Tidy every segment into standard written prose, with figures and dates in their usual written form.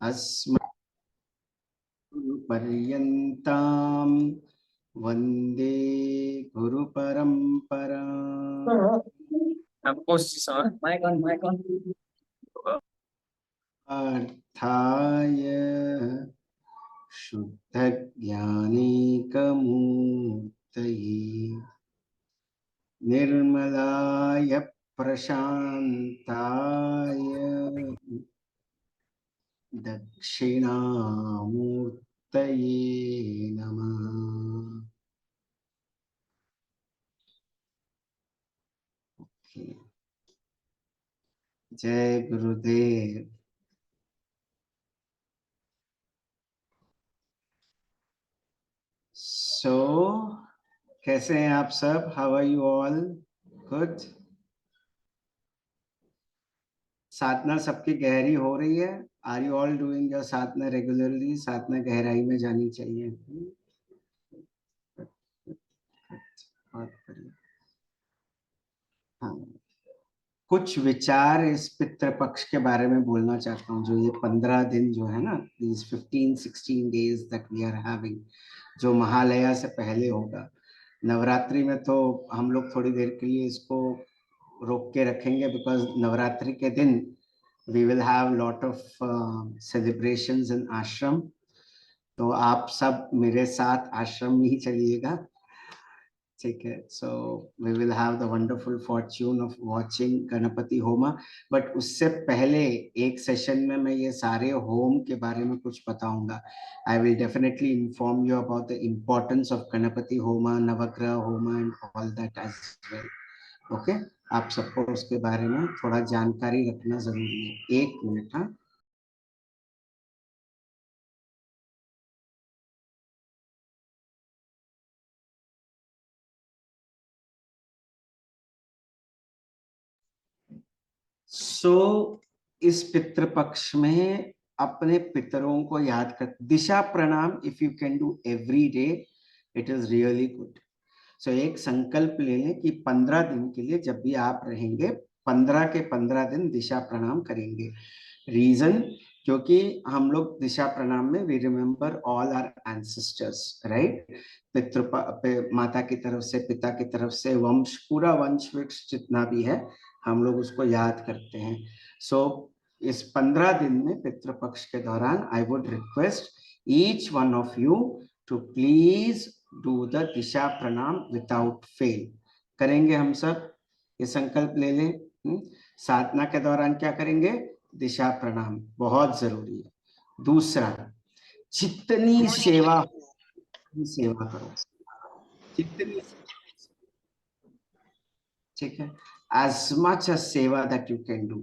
अस्मत्पर्यन्तां वन्दे गुरुपरम्पराम्। अर्थाय शुद्धज्ञानैकमूर्तये निर्मलाय प्रशान्ताय दक्षिणामूर्तये नमः। जय गुरुदेव। कैसे हैं आप सब? How are you all? Good. साधना सबकी गहरी हो रही है? Are you all doing your sadhana regularly? साधना गहराई में जानी चाहिए। हाँ, कुछ विचार इस पितृपक्ष के बारे में बोलना चाहता हूँ। जो ये 15 दिन जो है ना, these 15-16 days that we are having, जो महालया से पहले होगा। नवरात्रि में तो हम लोग थोड़ी देर के लिए इसको रोक के रखेंगे, बिकॉज नवरात्रि के दिन we will have lot of celebrations in आश्रम। तो आप सब मेरे साथ आश्रम में ही चलिएगा, ठीक है? So we will have the wonderful fortune of watching Ganapati homa. But उससे पहले एक सेशन में मैं ये सारे होम के बारे में कुछ बताऊंगा। I will definitely inform you about the importance of Ganapati homa, Navagraha homa and all that as well. Okay, आप सबको उसके बारे में थोड़ा जानकारी रखना जरूरी है। एक मिनट। हाँ, इस पितृपक्ष में अपने पितरों को याद कर Disha Pranam if you can do every day, it is really good. So एक संकल्प ले लें कि 15 दिन के लिए जब भी आप रहेंगे, 15 के 15 दिन दिशा प्रणाम करेंगे। रीजन, क्योंकि हम लोग दिशा प्रणाम में we remember all our ancestors, right? माता की तरफ से, पिता की तरफ से, वंश, पूरा वंश वृक्ष जितना भी है, हम लोग उसको याद करते हैं। इस 15 दिन में पितृपक्ष के दौरान I would request each one of you to please do the Disha Pranam without fail. करेंगे हम सब? ये संकल्प ले लें। साधना के दौरान क्या करेंगे? दिशा प्रणाम बहुत जरूरी है। दूसरा, जितनी सेवा करो, जितनी, ठीक है? as much as seva that you can do.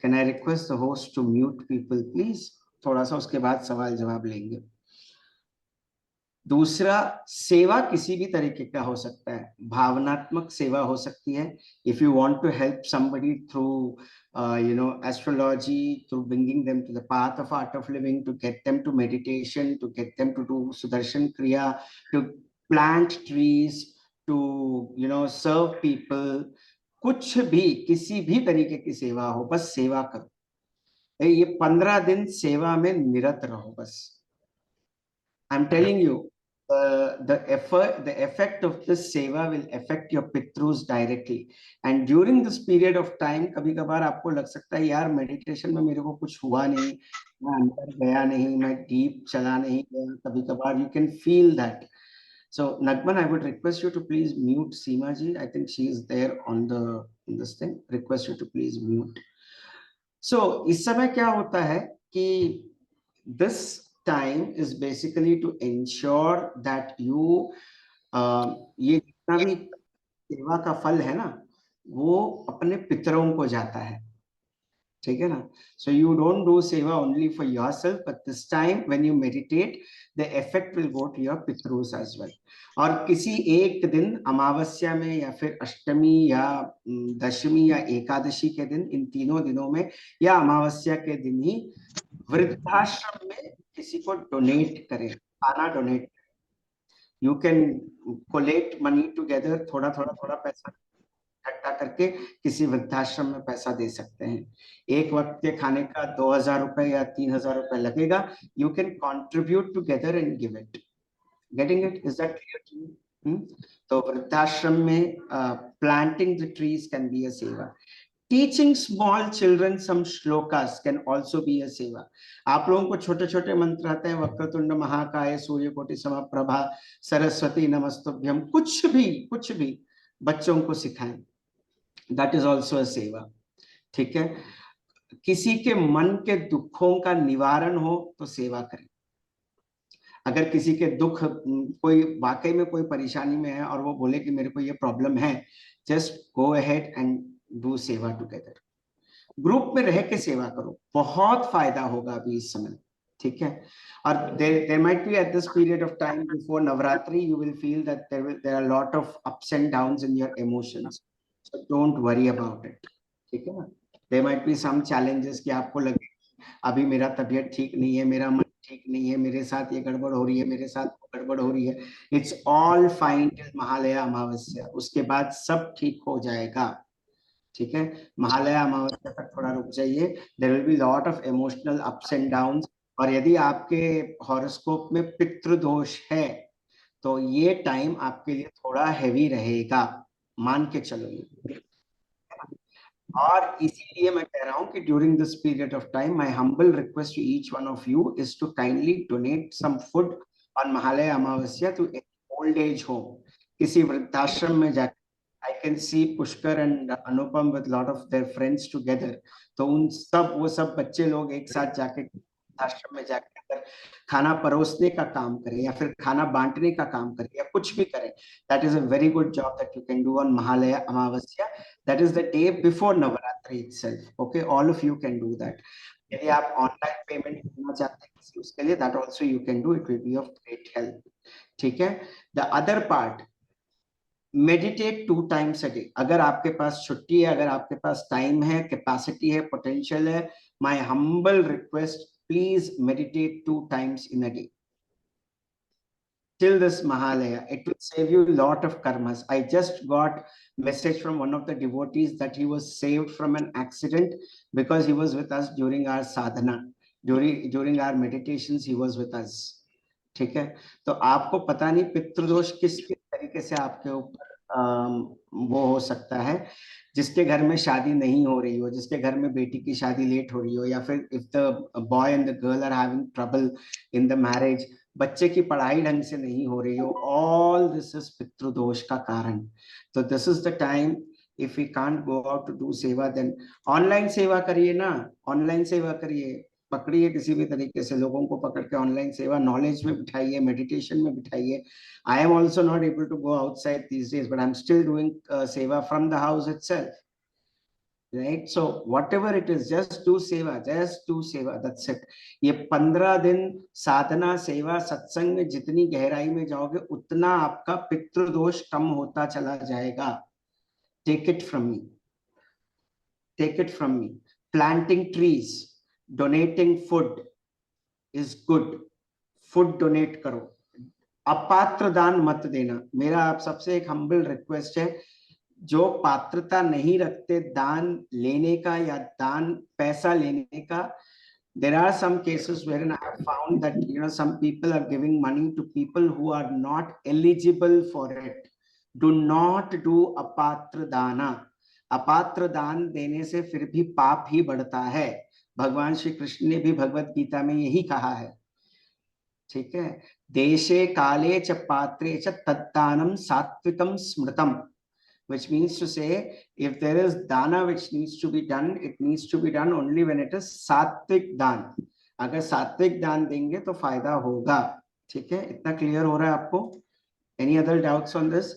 Can I request the host to mute people please? थोड़ा सा उसके बाद सवाल जवाब लेंगे। दूसरा, सेवा किसी भी तरीके का हो सकता है। भावनात्मक सेवा हो सकती है। If you want to help somebody through astrology, through bringing them to the path of art of living, to get them to meditation, to get them to do sudarshan kriya, to plant trees, to serve people, कुछ भी, किसी भी तरीके की सेवा हो, बस सेवा करो। ये 15 दिन सेवा में निरत रहो बस। I'm telling you, the effect of this seva will affect your pitrus directly. And during this period of time, कभी कभार आपको लग सकता है यार मेडिटेशन में मेरे को कुछ हुआ नहीं, मैं अंदर गया नहीं, मैं डीप चला नहीं गया। कभी कभार you can feel that. So Nagman, I would request you to please mute Seema ji. I think she is there on this thing. Request you to please mute. So इस समय क्या होता है कि this time is basically to ensure that you ये जितना भी सेवा का फल है ना, वो अपने पितरों को जाता है, ठीक है ना? So you don't do seva only for yourself, but this time when you meditate, the effect will go to your pitrus as well. और किसी एक दिन, अमावस्या में या फिर अष्टमी या दशमी या एकादशी के दिन, इन तीनों दिनों में या अमावस्या के दिन ही वृद्धाश्रम में किसी को डोनेट करें, खाना donate. You can collect money together, थोड़ा थोड़ा पैसा इकट्ठा करके किसी वृद्धाश्रम में पैसा दे सकते हैं। एक वक्त के खाने का 2,000 रुपए या 3,000 रुपए लगेगा। You can contribute together and give it. Getting it? Is that clear to you? तो वृद्धाश्रम में planting the trees can be a seva. Teaching small children some shlokas can also be a सेवा। आप लोगों को छोटे छोटे मंत्र आते हैं, वक्रतुंड महाकाय सूर्यकोटि समप्रभा सरस्वती नमस्तुभ्यम, कुछ भी बच्चों को सिखाएं। दैट इज ऑल्सो अ सेवा। ठीक है, किसी के मन के दुखों का निवारण हो तो सेवा करें। अगर किसी के दुख, कोई वाकई में कोई परेशानी में है और वो बोले कि मेरे को ये प्रॉब्लम है, just go ahead and do सेवा टुगेदर। ग्रुप में रह के सेवा करो, बहुत फायदा होगा अभी इस समय। ठीक है, और there might be at this period of time before Navratri, you will feel that there are a lot of ups and downs in your emotions, so don't worry about it। ठीक है ना, there might be some challenges कि आपको लगे अभी मेरा तबीयत ठीक नहीं है, मेरा मन ठीक नहीं है, मेरे साथ ये गड़बड़ हो रही है, मेरे साथ वो गड़बड़ हो रही है। It's all fine till Mahalaya अमावस्या, उसके बाद सब ठीक हो जाएगा। ठीक है, महालया अमावस्या तक थोड़ा रुक जाइए। There will be lot of emotional ups and downs, और यदि आपके हॉरोस्कोप में पितृ दोष है तो ये टाइम आपके लिए थोड़ा हैवी रहेगा, मान के चलो ये। और इसीलिए मैं कह रहा हूं कि during this period of time my humble request to each one of you is to kindly donate some food on Mahalaya Amavasya to old age home, किसी वृद्धाश्रम में जाकर। I can see Pushkar and Anupam with lot of their friends together. तो उन सब, वो सब बच्चे लोग एक साथ जाके आश्रम में जाकर खाना परोसने का काम करें, या फिर खाना बांटने का काम करें, या कुछ भी करें। That is a very good job that you can do on Mahalaya Amavasya. That is the day before Navaratri itself. Okay, all of you can do that. यदि आप ऑनलाइन पेमेंट करना चाहते हैं किसी उसके लिए, that also you can do. It will be of great help. ठीक है, the other part, meditate 2 times a day। अगर आपके पास छुट्टी है, अगर आपके पास टाइम है, कैपेसिटी है, पोटेंशियल है, my humble request, please meditate 2 times in a day till this Mahalaya. It will save you a lot of karmas. I just got message from one of the devotees that he was saved from an accident because he was with us during our sadhana, during our meditations he was with us। ठीक है, तो आपको पता नहीं पितृदोष किस तरीके से आपके ऊपर वो हो सकता है। जिसके घर में शादी नहीं हो रही हो, जिसके घर में बेटी की शादी लेट हो रही हो, या फिर if the boy and the girl are having trouble in the marriage, बच्चे की पढ़ाई ढंग से नहीं हो रही हो, ऑल दिस इज पितृदोष का कारण। तो this is the time, if we can't go out to do seva, then online सेवा करिए ना, ऑनलाइन सेवा करिए, पकड़िए किसी भी तरीके से लोगों को पकड़ के ऑनलाइन सेवा, नॉलेज में बिठाइए, मेडिटेशन में बिठाइए। I am also not able to go outside these days, but I am still doing seva from the house itself, right? So whatever it is, just do seva, that's it. ये 15 दिन साधना, सेवा, सत्संग में जितनी गहराई में जाओगे उतना आपका पितृदोष कम होता चला जाएगा। Take it from me, take it from me. Planting trees, donating food is good. Food donate करो, अपात्र दान मत देना। मेरा आप सबसे एक हम्बल रिक्वेस्ट है, जो पात्रता नहीं रखते दान लेने का या दान पैसा लेने का, there are some cases wherein I have found that some people are giving money to people who are not eligible for it। do not do apatra dana। अपात्र दान देने से फिर भी पाप ही बढ़ता है। भगवान श्री कृष्ण ने भी भगवत गीता में यही कहा है। ठीक है, देशे काले च पात्रे च तद्दानम सात्विकम स्मृतम, which means to say if there is dana which needs to be done, it needs to be done only when it is सात्विक दान। अगर सात्विक दान देंगे तो फायदा होगा। ठीक है, इतना क्लियर हो रहा है आपको? Any other doubts on this?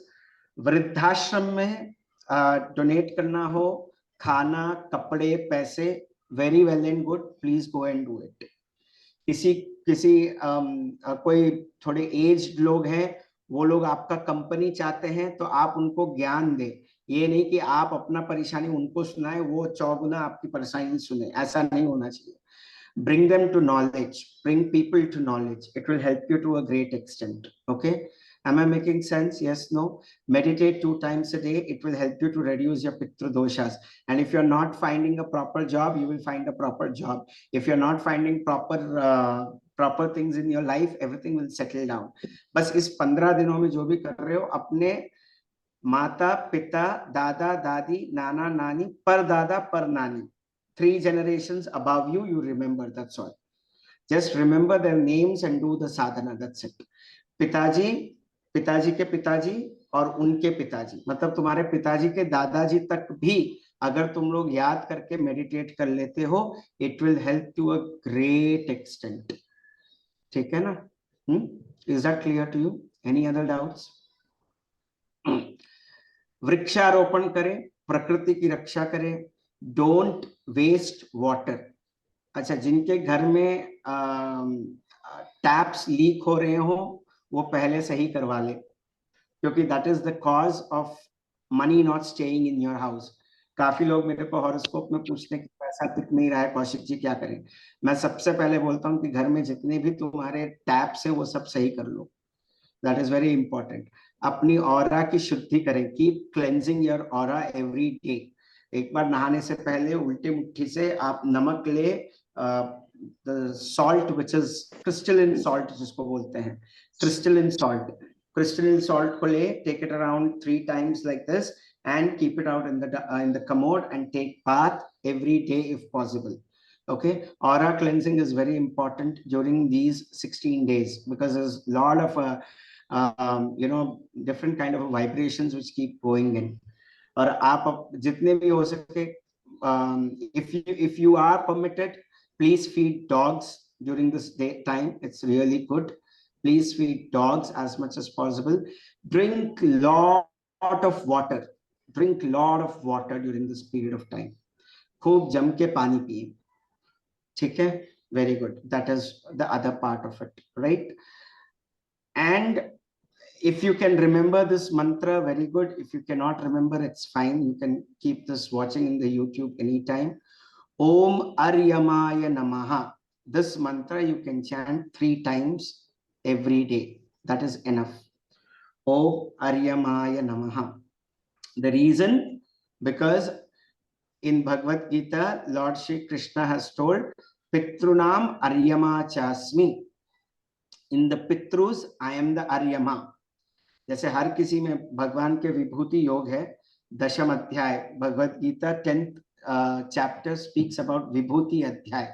वृद्धाश्रम में डोनेट करना हो, खाना, कपड़े, पैसे, very well and good, please go and do it. किसी कोई थोड़े एज्ड लोग हैं, वो लोग आपका कंपनी चाहते हैं तो आप उनको ज्ञान दें। ये नहीं कि आप अपना परेशानी उनको सुनाए, वो चौगुना आपकी परेशानी सुने, ऐसा नहीं होना चाहिए। bring them to knowledge, bring people to knowledge, it will help you to a great extent। okay, Am I making sense? Yes, no? Meditate 2 times a day. It will help you to reduce your Pitru doshas. And if you're not finding a proper job, you will find a proper job. If you're not finding proper things in your life, everything will settle down. बस इस 15 दिनों में जो भी कर रहे हो, अपने माता पिता दादा दादी नाना नानी पर दादा पर नानी 3 generations above you, you remember. That's all. Just remember their names and do the sadhana. That's it. पिताजी, पिताजी के पिताजी और उनके पिताजी, मतलब तुम्हारे पिताजी के दादाजी तक भी अगर तुम लोग याद करके मेडिटेट कर लेते हो, it will help to a great extent. ठीक है ना? Is that clear to you? Any other doubts? वृक्षारोपण करें, प्रकृति की रक्षा करें, डोंट वेस्ट वाटर. अच्छा, जिनके घर में टैप्स लीक हो रहे हो वो पहले सही करवा ले, क्योंकि that is the cause of money not staying in your house. काफी लोग मेरे को हॉरोस्कोप में पूछते हैं कि पैसा टिक नहीं रहा है, कौशिक जी क्या करें. मैं सबसे पहले बोलता हूँ कि घर में जितने भी तुम्हारे टैप्स हैं वो सब सही कर लो. That is very important. अपनी ऑरा की शुद्धि करें. Keep cleansing your aura every day. एक बार नहाने से पहले उल्टी मुट्ठी से आप नमक ले, salt which is crystalline salt जिसको बोलते हैं, क्रिस्टलिन सॉल्ट. क्रिस्टलिन सॉल्ट को ले, take it around 3 times like this and keep it out in the commode and take bath every day if possible. Okay, aura cleansing is very important during these 16 days because there's a lot of different kind of vibrations which keep going in. और आप जितने भी हो सके, if you are permitted, please feed dogs during this day time. It's really good. Please feed dogs as much as possible. Drink lot of water. Drink lot of water during this period of time. खूब जम के पानी पिए. ठीक है? Very good. That is the other part of it, right? And if you can remember this mantra, very good. If you cannot remember, it's fine. You can keep this watching in the YouTube anytime. Om Aryamaya Namaha. This mantra you can chant 3 times every day. That is enough. Om Aryamaya Namaha. The reason, because in Bhagavad Gita, Lord Shri Krishna has told, Pitrunam Aryama Chasmi. In the Pitrus, I am the Aryama. जैसे हर किसी में भगवान के विभूति योग है. दशम अध्याय Bhagavad Gita 10th chapter speaks about विभूति अध्याय,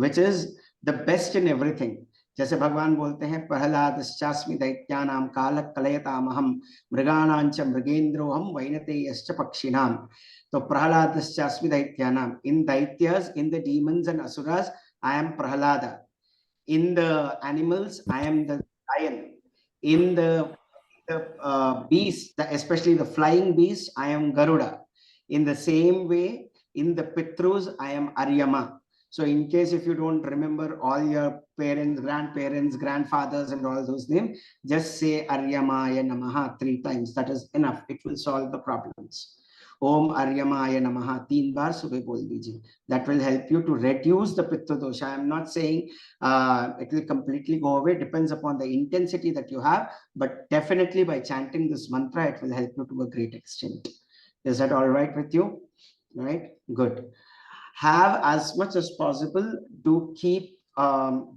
which is the best in everything. जैसे भगवान बोलते हैं प्रहलादश्चास्मि दैत्यानां कालः कलयतामहं मृगाणांच मृगेन्द्रोऽहं वैनतेयश्च पक्षिणां. तो प्रहलादश्चास्मि दैत्यानां, in daityas, in the demons and asuras, I am Prahlada. In the animals, I am the lion. In the beasts, especially the flying beasts, I am Garuda. In the same way, in the Pitrus, I am Aryama. So in case if you don't remember all your parents, grandparents, grandfathers and all those names, just say Aryamaya Namaha 3 times. That is enough. It will solve the problems. Om Aryamaya Namaha 3 बार सुबह बोल दीजिए. That will help you to reduce the Pitta dosha. I am not saying it will completely go away. Depends upon the intensity that you have. But definitely by chanting this mantra, it will help you to a great extent. Is that all right with you? Right? Good. Have as much as possible. Do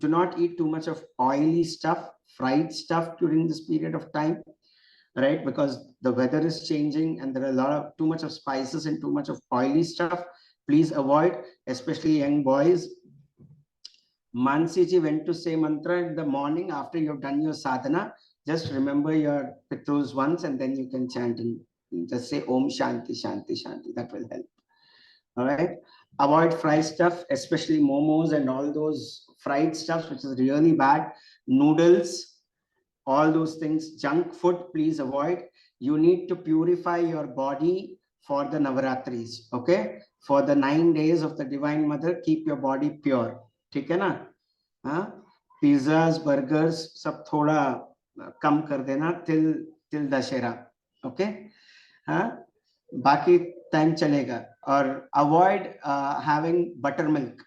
not eat too much of oily stuff, fried stuff during this period of time. Right, because the weather is changing and there are too much of spices and too much of oily stuff. Please avoid, especially young boys. Mansi ji went to say mantra in the morning after you've done your sadhana. Just remember your Pitrus once and then you can chant and just say Om Shanti Shanti Shanti. That will help. All right. Avoid fried stuff, especially momos and all those fried stuff, which is really bad. Noodles. All those things, junk food, please avoid. You need to purify your body for the Navaratris. Okay, for the 9 days of the Divine Mother, keep your body pure. ठीक है ना? Pizzas, burgers, सब थोड़ा कम कर देना till Dussehra. Okay? बाकी time चलेगा. और avoid having buttermilk.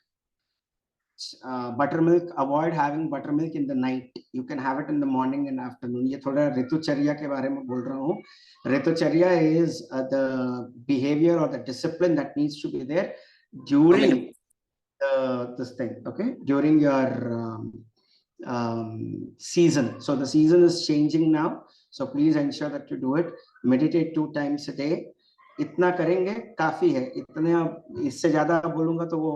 buttermilk, avoid having buttermilk in the night. You can have it in the morning and afternoon. ये थोड़ा ऋतुचर्या के बारे में बोल रहा हूँ. ऋतुचर्या is the behavior or the discipline that needs to be there during this thing, okay, during your season. So the season is changing now, so please ensure that you do it. Meditate 2 times a day. इतना करेंगे काफी है. इतने इससे ज्यादा बोलूंगा तो वो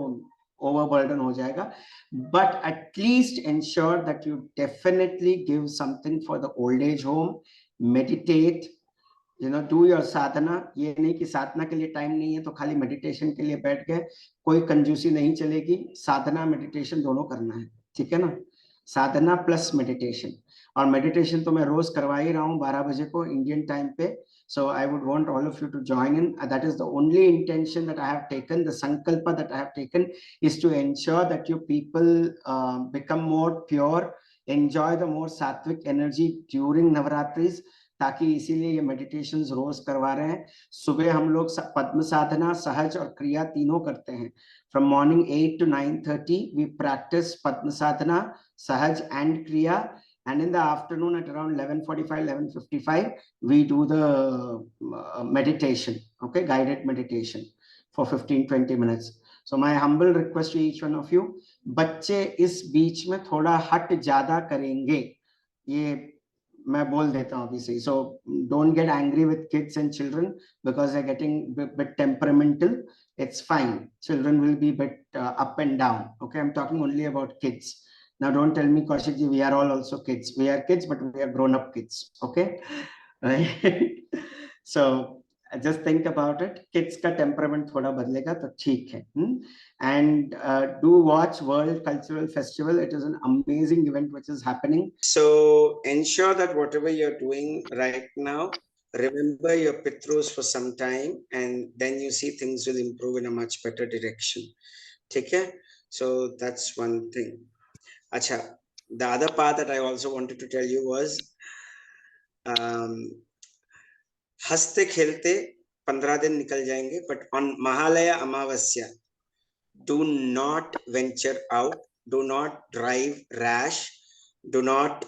overburden हो जाएगा. But at least ensure that you definitely give something for the old age home. Meditate, you know, do your sadhana. ये नहीं कि साधना के लिए टाइम नहीं है तो खाली मेडिटेशन के लिए बैठ गए. कोई कंजूसी नहीं चलेगी. साधना मेडिटेशन दोनों करना है, ठीक है ना. साधना प्लस मेडिटेशन. और मेडिटेशन तो मैं रोज करवा ही रहा हूँ 12 बजे को इंडियन टाइम पे. So I would want all of you to join in. That is the only intention that I have taken. The sankalpa that I have taken is to ensure that you people become more pure, enjoy the more sattvic energy during Navaratris. ताकि इसीलिए ये meditations रोज करवा रहे हैं. सुबह हम लोग पद्म साधना, सहज और क्रिया तीनों करते हैं. From morning 8 to 9:30 we practice padma sadhana, sahaj and kriya. And in the afternoon at around 11:45, 11:55, we do the meditation, okay, guided meditation for 15-20 minutes. So my humble request to each one of you, बच्चे इस बीच में थोड़ा हट ज्यादा करेंगे, ये मैं बोल देता हूँ अभी से. So don't get angry with kids and children because they're getting a bit temperamental. It's fine. Children will be a bit up and down. Okay, I'm talking only about kids. Now don't tell me, Kaushik ji, we are all also kids. We are kids, but we are grown-up kids. Okay, right? So just think about it. Kids का temperament थोड़ा बदलेगा तो ठीक है. And do watch World Cultural Festival. It is an amazing event which is happening. So ensure that whatever you're doing right now, remember your Pitrus for some time, and then you see things will improve in a much better direction. ठीक है? So that's one thing. Acha, the other part that I also wanted to tell you was हंसते खेलते 15 दिन निकल जाएंगे, but on Mahalaya Amavasya, do not venture out, do not drive rash, do not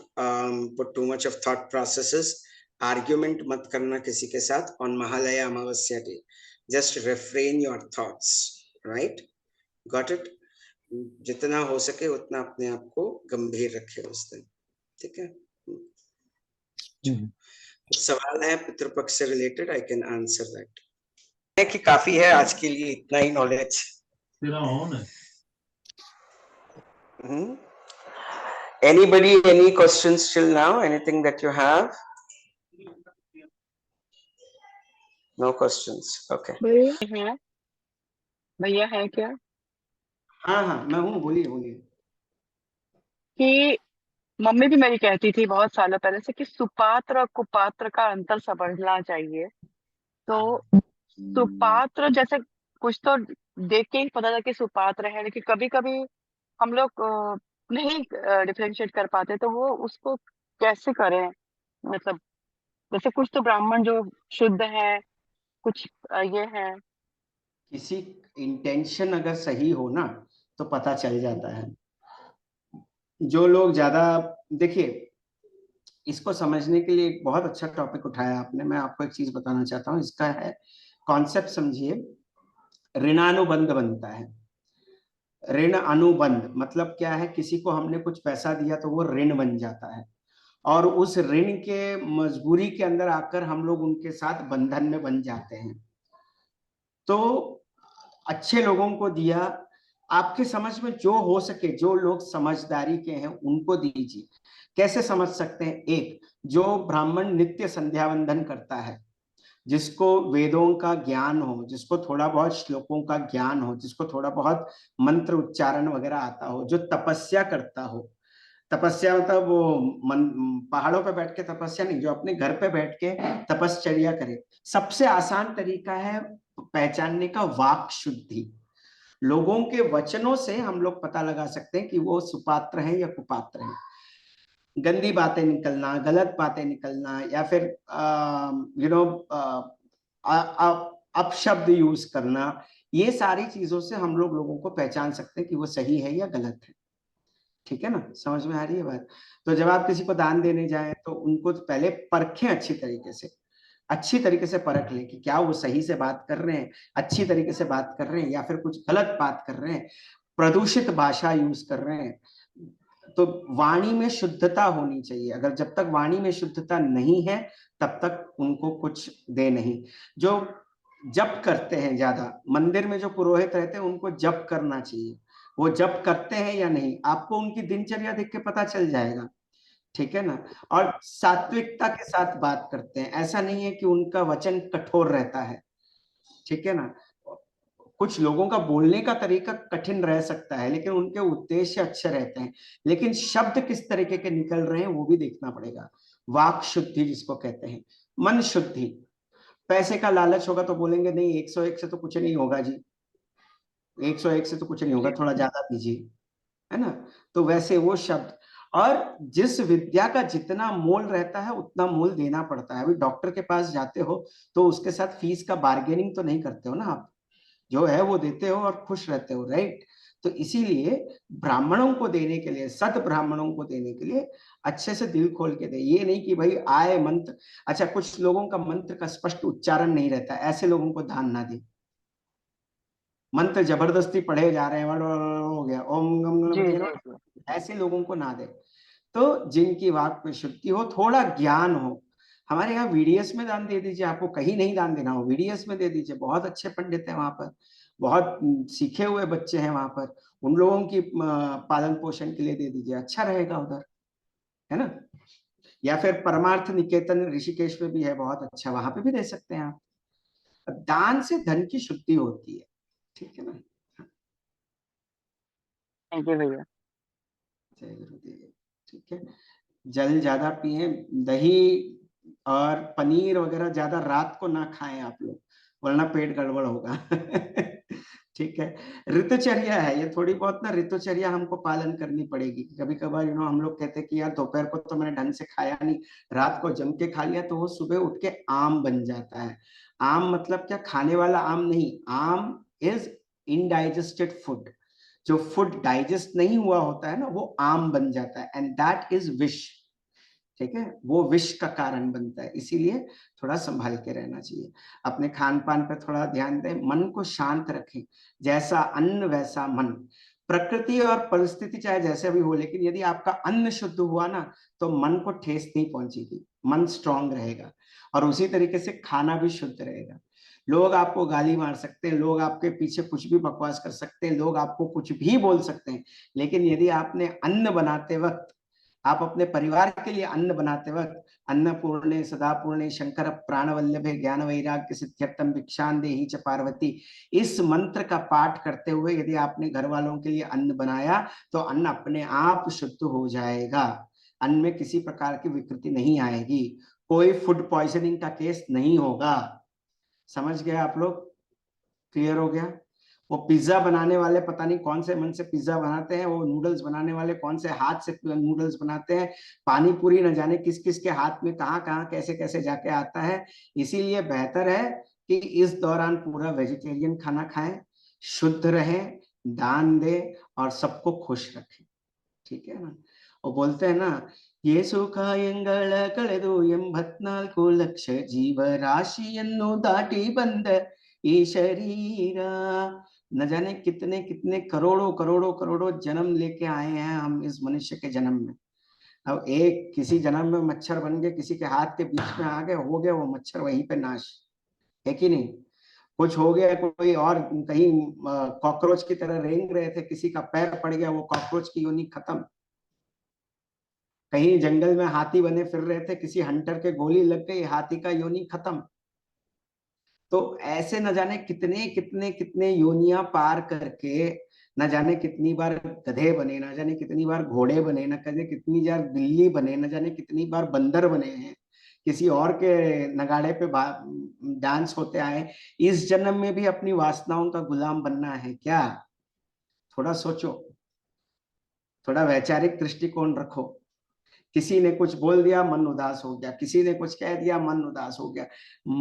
put too much of thought processes, argument मत करना किसी के साथ on Mahalaya Amavasya day. Just refrain your thoughts, right? Got it? जितना हो सके उतना अपने आप को गंभीर रखे उस दिन, ठीक है. सवाल है पितृपक्ष से related, I can answer that. है कि काफी है आज के लिए इतना ही knowledge. Anybody, any questions till now? Anything that you have? No questions. Okay. भैया है क्या? हाँ हाँ मैं हूँ, बोलिए बोलिए. कि मम्मी भी मेरी कहती थी बहुत सालों पहले से कि सुपात्र और कुपात्र का अंतर समझना चाहिए. तो सुपात्र जैसे कुछ तो देख के ही पता था कि सुपात्र है, लेकिन कभी कभी हम लोग नहीं डिफरेंशिएट कर पाते, तो वो उसको कैसे करें? मतलब जैसे कुछ तो ब्राह्मण जो शुद्ध है, कुछ ये है. किसी इंटेंशन अगर सही हो ना तो पता चल जाता है. जो लोग ज्यादा, देखिए इसको समझने के लिए एक बहुत अच्छा टॉपिक उठाया आपने. मैं आपको एक चीज बताना चाहता हूँ. इसका है कॉन्सेप्ट समझिए. ऋणानुबंध बनता है. ऋण अनुबंध मतलब क्या है? किसी को हमने कुछ पैसा दिया तो वो ऋण बन जाता है, और उस ऋण के मजबूरी के अंदर आकर हम लोग उनके साथ बंधन में बन जाते हैं. तो अच्छे लोगों को दिया, आपके समझ में जो हो सके, जो लोग समझदारी के हैं उनको दीजिए. कैसे समझ सकते हैं? एक, जो ब्राह्मण नित्य संध्या वंदन करता है, जिसको वेदों का ज्ञान हो, जिसको थोड़ा बहुत श्लोकों का ज्ञान हो, जिसको थोड़ा बहुत मंत्र उच्चारण वगैरह आता हो, जो तपस्या करता हो. तपस्या मतलब वो पहाड़ों पे बैठ के तपस्या नहीं, जो अपने घर पे बैठ के तपश्चर्या करे. सबसे आसान तरीका है पहचानने का वाक शुद्धि. लोगों के वचनों से हम लोग पता लगा सकते हैं कि वो सुपात्र हैं या कुपात्र हैं. गंदी बातें निकलना, गलत बातें निकलना, या फिर अपशब्द यूज करना, ये सारी चीजों से हम लोग लोगों को पहचान सकते हैं कि वो सही है या गलत है। ठीक है ना, समझ में आ रही है बात? तो जब आप किसी को दान देने जाएं तो उनको पहले परखें, अच्छी तरीके से परख लें कि क्या वो सही से बात कर रहे हैं, अच्छी तरीके से बात कर रहे हैं, या फिर कुछ गलत बात कर रहे हैं, प्रदूषित भाषा यूज कर रहे हैं। तो वाणी में शुद्धता होनी चाहिए। अगर जब तक वाणी में शुद्धता नहीं है तब तक उनको कुछ दे नहीं। जो जप करते हैं, ज्यादा मंदिर में जो पुरोहित रहते हैं उनको जप करना चाहिए। वो जप करते हैं या नहीं, आपको उनकी दिनचर्या देख के पता चल जाएगा। ठीक है ना। और सात्विकता के साथ बात करते हैं, ऐसा नहीं है कि उनका वचन कठोर रहता है। ठीक है ना। कुछ लोगों का बोलने का तरीका कठिन रह सकता है लेकिन उनके उद्देश्य अच्छे रहते हैं। लेकिन शब्द किस तरीके के निकल रहे हैं वो भी देखना पड़ेगा। वाक शुद्धि जिसको कहते हैं, मन शुद्धि। पैसे का लालच होगा तो बोलेंगे नहीं 101 से तो कुछ नहीं होगा जी, 101 से तो कुछ नहीं होगा, जी थोड़ा ज्यादा दीजिए, है ना। तो वैसे वो शब्द, और जिस विद्या का जितना मोल रहता है उतना मोल देना पड़ता है। अभी डॉक्टर के पास जाते हो तो उसके साथ फीस का बार्गेनिंग तो नहीं करते हो ना आप, जो है वो देते हो और खुश रहते हो, राइट। तो इसीलिए ब्राह्मणों को देने के लिए, सत ब्राह्मणों को देने के लिए अच्छे से दिल खोल के दे। ये नहीं कि भाई आए मंत्र, अच्छा कुछ लोगों का मंत्र का स्पष्ट उच्चारण नहीं रहता, ऐसे लोगों को दान ना दे। मंत्र जबरदस्ती पढ़े जा रहे हैं, हो गया ओम गम जी गणपति जी नमः, जी। ऐसे लोगों को ना दे। तो जिनकी वाक में शुद्धि हो, थोड़ा ज्ञान हो, हमारे यहाँ वीडीएस में दान दे दीजिए। आपको कहीं नहीं दान देना हो, वीडीएस में दे दीजिए। बहुत अच्छे पंडित हैं वहां पर, बहुत सीखे हुए बच्चे हैं वहां पर, उन लोगों की पालन पोषण के लिए दे दीजिए, अच्छा रहेगा उधर, है ना। या फिर परमार्थ निकेतन ऋषिकेश में भी है बहुत अच्छा, वहां पे भी दे सकते हैं आप। दान से धन की शुद्धि होती है। ठीक है ना। जी भैया। जय गुरुदेव। ठीक है। जल ज्यादा पिए, दही और पनीर वगैरह ज्यादा रात को ना खाएं आप लोग, वरना पेट गड़बड़ होगा। ठीक है। ऋतुचर्या है ये, थोड़ी बहुत ना ऋतुचर्या हमको पालन करनी पड़ेगी। कभी कभार हम लोग कहते हैं कि यार दोपहर को तो मैंने ढंग से खाया नहीं, रात को जम के खा लिया, तो वो सुबह उठ के आम बन जाता है। आम मतलब क्या, खाने वाला आम नहीं, आम इज इनडाइजेस्टेड फूड। जो फूड डाइजेस्ट नहीं हुआ होता है ना वो आम बन जाता है, एंड दैट इज विश। ठीक है, वो विष का कारण बनता है। इसीलिए थोड़ा संभाल के रहना चाहिए, अपने खान पान पर थोड़ा ध्यान दें, मन को शांत रखें। जैसा अन्न वैसा मन। प्रकृति और परिस्थिति चाहे जैसे भी हो, लेकिन यदि आपका अन्न शुद्ध हुआ ना तो मन को ठेस नहीं पहुंचेगी, मन स्ट्रांग रहेगा। और उसी तरीके से खाना भी शुद्ध रहेगा। लोग आपको गाली मार सकते हैं, लोग आपके पीछे कुछ भी बकवास कर सकते हैं, लोग आपको कुछ भी बोल सकते हैं, लेकिन यदि आपने अन्न बनाते वक्त, आप अपने परिवार के लिए अन्न बनाते वक्त, अन्नपूर्णे सदापूर्णे शंकर प्राणवल्लभे ज्ञान वैराग्य सिद्ध्यर्थम भिक्षां देहि च पार्वती, इस मंत्र का पाठ करते हुए यदि आपने घर वालों के लिए अन्न बनाया तो अन्न अपने आप शुद्ध हो जाएगा। अन्न में किसी प्रकार की विकृति नहीं आएगी, कोई फूड पॉइजनिंग का केस नहीं होगा। समझ गए आप लोग? क्लियर हो गया? वो पिज्जा बनाने वाले पता नहीं कौन से मन से पिज्जा बनाते हैं, वो नूडल्स बनाने वाले कौन से हाथ से नूडल्स बनाते हैं, पानी पूरी न जाने किस किस के हाथ में कहाँ कहाँ कैसे कैसे जाके आता है। इसीलिए बेहतर है कि इस दौरान पूरा वेजिटेरियन खाना खाएं, शुद्ध रहें, दान दें और सबको खुश रखें। ठीक है ना। वो बोलते हैं ना, ये ಸುಖಾಯಂಗಳ ಕಳೆದು 84 ಲಕ್ಷ ಜೀವರಾಶಿಯನ್ನು ದಾಟಿ ಬಂದ ಈ शरीर, न जाने कितने कितने करोड़ों करोड़ों करोड़ों जन्म लेके आए हैं हम इस मनुष्य के जन्म में। अब एक किसी जन्म में मच्छर बन गए, किसी के हाथ के बीच में आ गए, हो गया वो मच्छर वहीं पे नाश, है कि नहीं। कुछ हो गया, कोई और कहीं कॉकरोच की तरह रेंग रहे थे, किसी का पैर पड़ गया, वो कॉकरोच की योनि खत्म। कहीं जंगल में हाथी बने फिर रहे थे, किसी हंटर के गोली लग गई, हाथी का योनि खत्म। तो ऐसे न जाने कितने कितने कितने योनियां पार करके, न जाने कितनी बार गधे बने, न जाने कितनी बार घोड़े बने, न जाने कितनी बार बिल्ली बने, न जाने कितनी बार बंदर बने हैं, किसी और के नगाड़े पे डांस होते आए। इस जन्म में भी अपनी वासनाओं का गुलाम बनना है क्या? थोड़ा सोचो, थोड़ा वैचारिक दृष्टिकोण रखो। किसी ने कुछ बोल दिया मन उदास हो गया, किसी ने कुछ कह दिया मन उदास हो गया।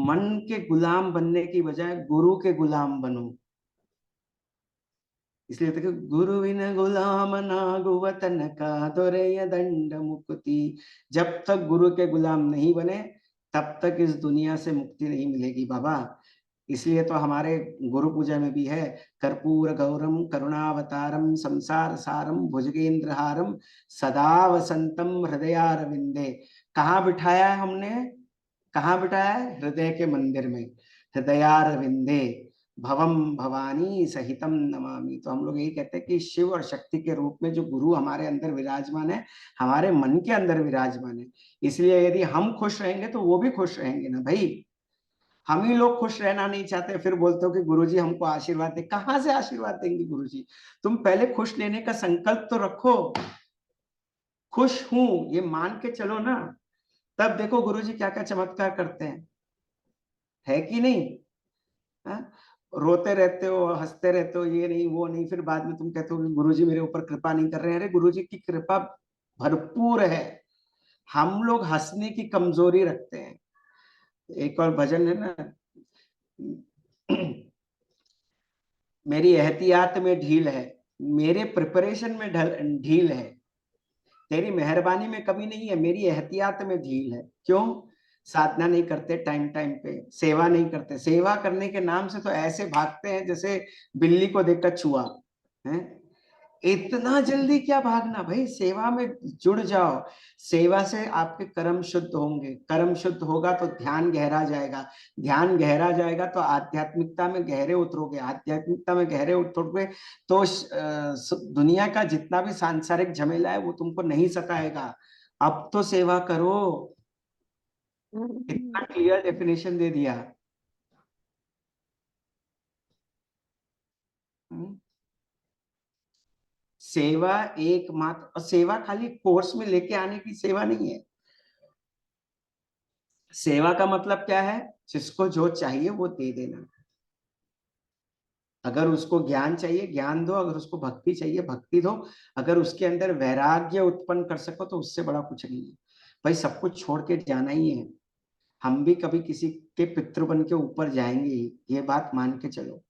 मन के गुलाम बनने की बजाय गुरु के गुलाम बनो। इसलिए देखो, गुरु बिन गुलाम ना गुवतन का दोरय दंड मुक्ति। जब तक गुरु के गुलाम नहीं बने तब तक इस दुनिया से मुक्ति नहीं मिलेगी बाबा। इसलिए तो हमारे गुरु पूजा में भी है, कर्पूर गौरम करुणावतारम संसार सारम भुजगेंद्रहारम सदा वसंतम हृदयारविंदे। कहाँ बिठाया है हमने? कहाँ बिठाया है? हृदय के मंदिर में, हृदयारविंदे भवम भवानी सहितम नमामि। तो हम लोग यही कहते हैं कि शिव और शक्ति के रूप में जो गुरु हमारे अंदर विराजमान है, हमारे मन के अंदर विराजमान है। इसलिए यदि हम खुश रहेंगे तो वो भी खुश रहेंगे ना भाई। हम ही लोग खुश रहना नहीं चाहते, फिर बोलते हो कि गुरुजी हमको आशीर्वाद दे। कहां से आशीर्वाद देंगे गुरुजी? तुम पहले खुश लेने का संकल्प तो रखो। खुश हूं ये मान के चलो ना, तब देखो गुरुजी क्या क्या चमत्कार करते हैं, है कि नहीं? हा? रोते रहते हो, हंसते रहते हो, ये नहीं वो नहीं, फिर बाद में तुम कहते हो कि गुरुजी मेरे ऊपर कृपा नहीं कर रहे हैं। अरे गुरुजी की कृपा भरपूर है, हम लोग हंसने की कमजोरी रखते हैं। एक और भजन है ना, मेरी एहतियात में ढील है, मेरे प्रिपरेशन में ढील है, तेरी मेहरबानी में कमी नहीं है, मेरी एहतियात में ढील है। क्यों? साधना नहीं करते टाइम टाइम पे, सेवा नहीं करते। सेवा करने के नाम से तो ऐसे भागते हैं जैसे बिल्ली को देखकर चूहा है। इतना जल्दी क्या भागना भाई, सेवा में जुड़ जाओ। सेवा से आपके कर्म शुद्ध होंगे, कर्म शुद्ध होगा तो ध्यान गहरा जाएगा, ध्यान गहरा जाएगा तो आध्यात्मिकता में गहरे उतरोगे, आध्यात्मिकता में गहरे उतरोगे तो दुनिया का जितना भी सांसारिक झमेला है वो तुमको नहीं सताएगा। अब तो सेवा करो। इतना क्लियर डेफिनेशन दे दिया। हम्म। सेवा एकमात्र, और सेवा खाली कोर्स में लेके आने की सेवा नहीं है। सेवा का मतलब क्या है? जिसको जो चाहिए वो दे देना। अगर उसको ज्ञान चाहिए ज्ञान दो, अगर उसको भक्ति चाहिए भक्ति दो, अगर उसके अंदर वैराग्य उत्पन्न कर सको तो उससे बड़ा कुछ नहीं है। भाई सब कुछ छोड़ के जाना ही है, हम भी कभी किसी के पितृ बन के ऊपर जाएंगे ही, ये बात मान के चलो।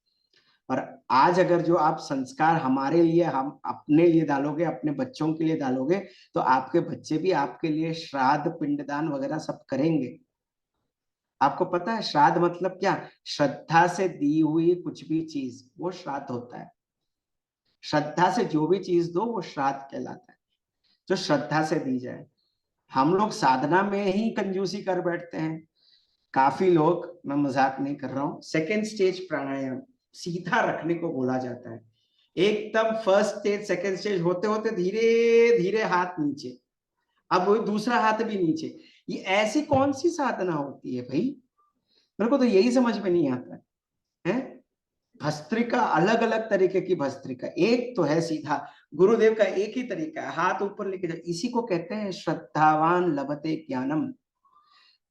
और आज अगर जो आप संस्कार हमारे लिए, हम अपने लिए डालोगे, अपने बच्चों के लिए डालोगे, तो आपके बच्चे भी आपके लिए श्राद्ध पिंडदान वगैरह सब करेंगे। आपको पता है श्राद्ध मतलब क्या? श्रद्धा से दी हुई कुछ भी चीज वो श्राद्ध होता है। श्रद्धा से जो भी चीज दो वो श्राद्ध कहलाता है, जो श्रद्धा से दी जाए। हम लोग साधना में ही कंजूसी कर बैठते हैं। काफी लोग, मैं मजाक नहीं कर रहा हूं, सेकेंड स्टेज प्राणायाम सीधा रखने को बोला जाता है। एकदम फर्स्ट स्टेज सेकेंड स्टेज होते होते धीरे धीरे हाथ नीचे, अब वो दूसरा हाथ भी नीचे। ये ऐसी कौन सी साधना होती है भाई? मेरे को तो यही समझ में नहीं आता है। भस्त्रिका, अलग अलग तरीके की भस्त्रिका, एक तो है सीधा, गुरुदेव का एक ही तरीका है, हाथ ऊपर लेके जाओ। इसी को कहते हैं श्रद्धावान लभते ज्ञानम।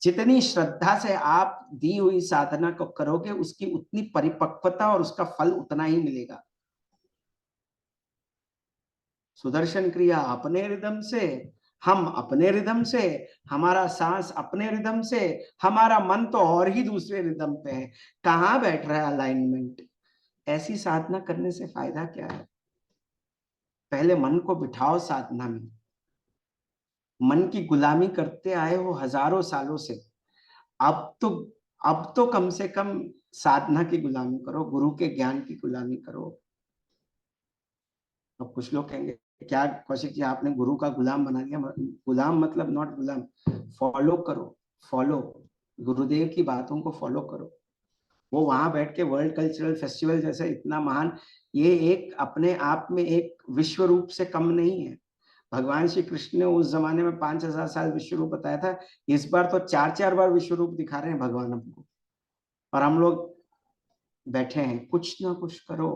जितनी श्रद्धा से आप दी हुई साधना को करोगे उसकी उतनी परिपक्वता और उसका फल उतना ही मिलेगा। सुदर्शन क्रिया अपने रिदम से, हम अपने रिदम से, हमारा सांस अपने रिदम से, हमारा मन तो और ही दूसरे रिदम पे है। कहाँ बैठ रहा है अलाइनमेंट? ऐसी साधना करने से फायदा क्या है? पहले मन को बिठाओ साधना में। मन की गुलामी करते आए हो हजारों सालों से, अब तो अब तो कम से कम साधना की गुलामी करो, गुरु के ज्ञान की गुलामी करो। अब कुछ लोग कहेंगे क्या कौशिक जी आपने गुरु का गुलाम बना दिया। गुलाम मतलब नॉट गुलाम, फॉलो करो, फॉलो, गुरुदेव की बातों को फॉलो करो। वो वहां बैठ के वर्ल्ड कल्चरल फेस्टिवल जैसे इतना महान, ये एक अपने आप में एक विश्व रूप से कम नहीं है। भगवान श्री कृष्ण ने उस जमाने में 5000 साल विश्व रूप बताया था, इस बार तो 4 4 बार विश्व रूप दिखा रहे हैं भगवान हमको। और हम लोग बैठे हैं, कुछ ना कुछ करो,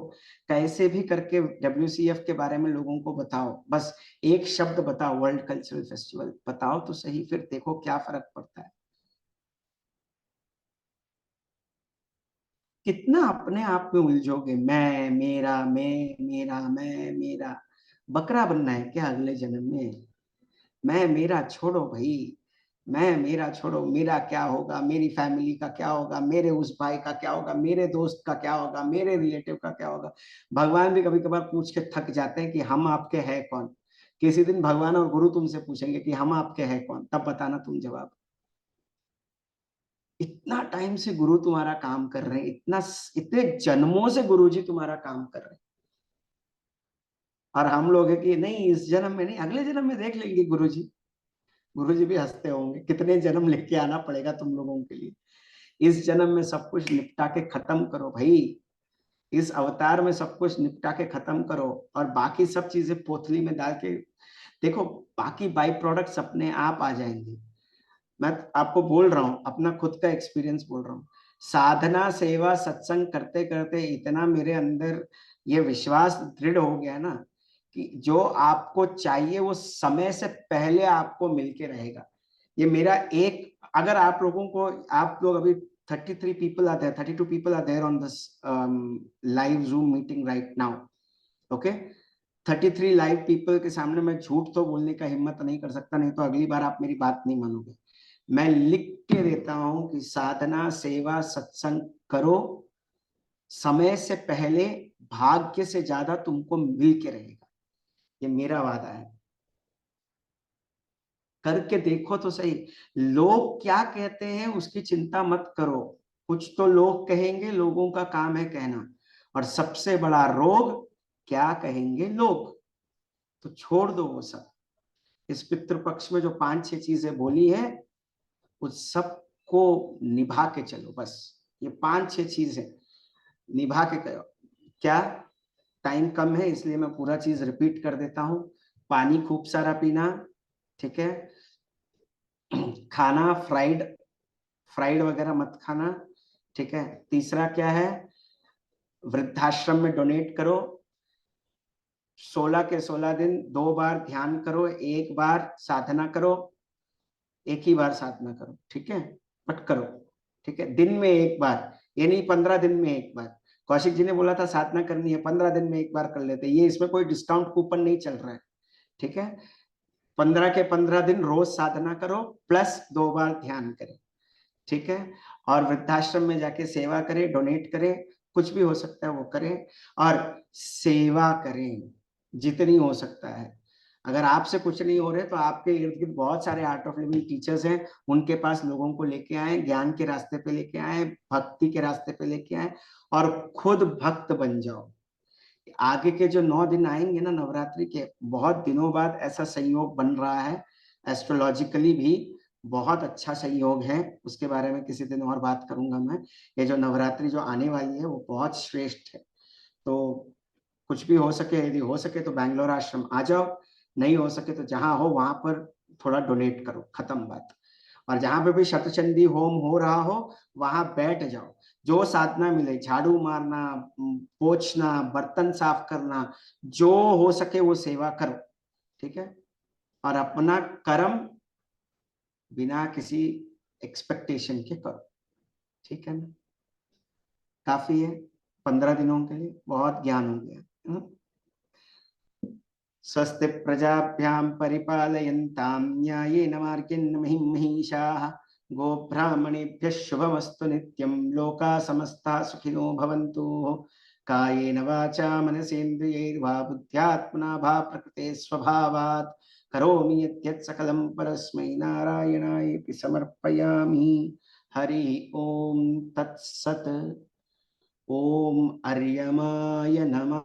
कैसे भी करके WCF के बारे में लोगों को बताओ। बस एक शब्द बताओ, वर्ल्ड कल्चरल फेस्टिवल बताओ तो सही, फिर देखो क्या फर्क पड़ता है। कितना अपने आप में उलझोगे, मैं मेरा, मैं मेरा, मैं मेरा। बकरा बनना है क्या अगले जन्म में? मैं मेरा छोड़ो भाई। मैं मेरा छोड़ो, मेरा क्या होगा, मेरी फैमिली का क्या होगा, मेरे उस भाई का क्या होगा, मेरे दोस्त का क्या होगा, मेरे रिलेटिव का क्या होगा। भगवान भी कभी कभार पूछ के थक जाते हैं कि हम आपके हैं कौन। किसी दिन भगवान और गुरु तुमसे पूछेंगे कि हम आपके हैं कौन, तब बताना तुम जवाब। इतना टाइम से गुरु तुम्हारा काम कर रहे हैं, इतने जन्मों से गुरु जी तुम्हारा काम कर रहे हैं, और हम लोग है कि नहीं इस जन्म में नहीं, अगले जन्म में देख लेंगे गुरु जी। गुरु जी भी हंसते होंगे, कितने जन्म लेके आना पड़ेगा तुम लोगों के लिए, इस जन्म में सब कुछ निपटा के खत्म करो भाई, इस अवतार में सब कुछ निपटा के खत्म करो, और बाकी सब चीजें पोथली में डाल के देखो, बाकी बाई प्रोडक्ट्स अपने आप आ जाएंगे। मैं आपको बोल रहा हूँ, अपना खुद का एक्सपीरियंस बोल रहा हूँ। साधना सेवा सत्संग करते करते इतना मेरे अंदर ये विश्वास दृढ़ हो गया ना, कि जो आपको चाहिए वो समय से पहले आपको मिलके रहेगा। ये मेरा एक, अगर आप लोगों को, आप लोग अभी 33 people are there, 32 people are there on this live Zoom meeting right now. Okay, 33 live people के सामने मैं झूठ तो बोलने का हिम्मत नहीं कर सकता, नहीं तो अगली बार आप मेरी बात नहीं मानोगे। मैं लिख के देता हूं कि साधना सेवा सत्संग करो, समय से पहले भाग्य से ज्यादा तुमको मिल के रहेगा, ये मेरा वादा है। करके देखो तो सही। लोग क्या कहते हैं उसकी चिंता मत करो, कुछ तो लोग कहेंगे, लोगों का काम है कहना, और सबसे बड़ा रोग क्या कहेंगे लोग, तो छोड़ दो वो सब। इस पितृपक्ष में जो 5-6 चीजें बोली है उस सब को निभा के चलो, बस ये 5-6 चीजें निभा के करो। क्या, टाइम कम है इसलिए मैं पूरा चीज रिपीट कर देता हूँ। पानी खूब सारा पीना, ठीक है। खाना फ्राइड, फ्राइड वगैरह मत खाना, ठीक है। तीसरा क्या है, वृद्धाश्रम में डोनेट करो, 16 के 16 दिन 2 बार ध्यान करो, 1 बार साधना करो, एक ही बार साधना करो, ठीक है, बट करो, ठीक है। दिन में 1 बार, ये नहीं 15 दिन में 1 बार। कौशिक जी ने बोला था साधना करनी है 15 दिन में 1 बार कर लेते, ये इसमें कोई डिस्काउंट कूपन नहीं चल रहा है, ठीक है। 15 के 15 दिन रोज साधना करो, प्लस 2 बार ध्यान करें, ठीक है। और वृद्धाश्रम में जाके सेवा करें, डोनेट करें, कुछ भी हो सकता है वो करें, और सेवा करें जितनी हो सकता है। अगर आपसे कुछ नहीं हो रहे तो आपके इर्द गिर्द बहुत सारे आर्ट ऑफ लिविंग टीचर्स हैं, उनके पास लोगों को लेके आए, ज्ञान के रास्ते पे लेके आए, भक्ति के रास्ते पे लेके आए, और खुद भक्त बन जाओ। आगे के जो 9 दिन आएंगे ना नवरात्रि के, बहुत दिनों बाद ऐसा संयोग बन रहा है, एस्ट्रोलॉजिकली भी बहुत अच्छा संयोग है, उसके बारे में किसी दिन और बात करूंगा मैं। ये जो नवरात्रि जो आने वाली है वो बहुत श्रेष्ठ है। तो कुछ भी हो सके, यदि हो सके तो बैंगलोर आश्रम आ जाओ, नहीं हो सके तो जहां हो वहां पर थोड़ा डोनेट करो, खत्म बात। और जहां पे भी शतचंडी होम हो रहा हो वहां बैठ जाओ, जो साधना मिले, झाड़ू मारना, पोंछना, बर्तन साफ करना, जो हो सके वो सेवा करो, ठीक है। और अपना कर्म बिना किसी एक्सपेक्टेशन के करो, ठीक है ना। काफी है, 15 दिनों के लिए बहुत ज्ञान हो गया। स्वस्ति प्रजाभ्यां परिपालयन्तां न्यायेन मार्गेण महीं महिषाः, गोब्राह्मणेभ्यः शुभमस्तु नित्यं, लोकाः समस्ताः सुखिनो भवन्तु। कायेन वाचा मनसेन्द्रियैर्वा बुद्ध्यात्मना भा प्रकृते स्वभावात् करोमि यद्यत् सकलं परस्मै नारायणाय समर्पयामि। हरि ओम तत्सत्। ओम अर्यमाय नमः।